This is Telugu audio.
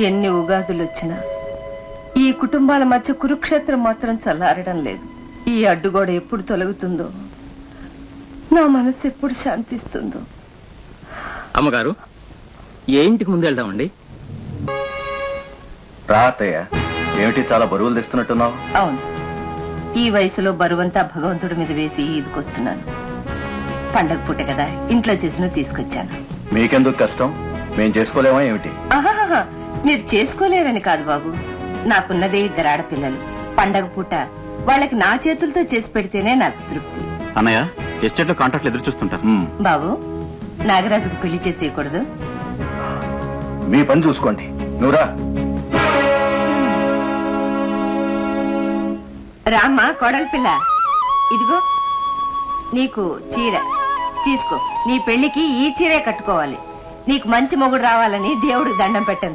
ఎన్ని ఉగాదులు వచ్చినా ఈ కుటుంబాల మధ్య కురుక్షేత్రం మాత్రం చల్లారడం లేదు. ఈ అడ్డుగోడ ఎప్పుడు తొలగుతుందో, నా మనసు ఎప్పుడు శాంతిస్తుందో. అమ్మగారు, ఏ ఇంటికి ముందు వెళ్దామండి? రా అత్తయ్య, ఏమిటి చాలా బరువులు తెస్తున్నట్టున్నావు? అవును, ఈ వయసులో బరువంతా భగవంతుడి మీద వేసి ఈదుకొస్తున్నాను. పండగ పూట కదా, ఇంట్లో చేసిన తీసుకొచ్చాను. మీకెందుకు కష్టం? మేం చేసుకోలేమా ఏమిటి? ఆహాహా, మీరు చేసుకోలేరని కాదు బాబు, నాకున్నదే 2 ఆడపిల్లలు. పండగ పూట వాళ్ళకి నా చేతులతో చేసి పెడితేనే నాకు తృప్తి. అన్నయ్య, ఎస్టేట్ లో కాంట్రాక్ట్లు ఎదురు చూస్తుంటారు. బాబు, నాగరాజుకు పెళ్లి చేసేయకూడదు? మీ పని చూసుకోండి, నువ్వురా. రామ్మా కోడలి పిల్ల, ఇదిగో నీకు చీర తీసుకో. నీ పెళ్లికి ఈ చీరే కట్టుకోవాలి. నీకు మంచి మొగుడు రావాలని దేవుడికి దండం పెట్టను.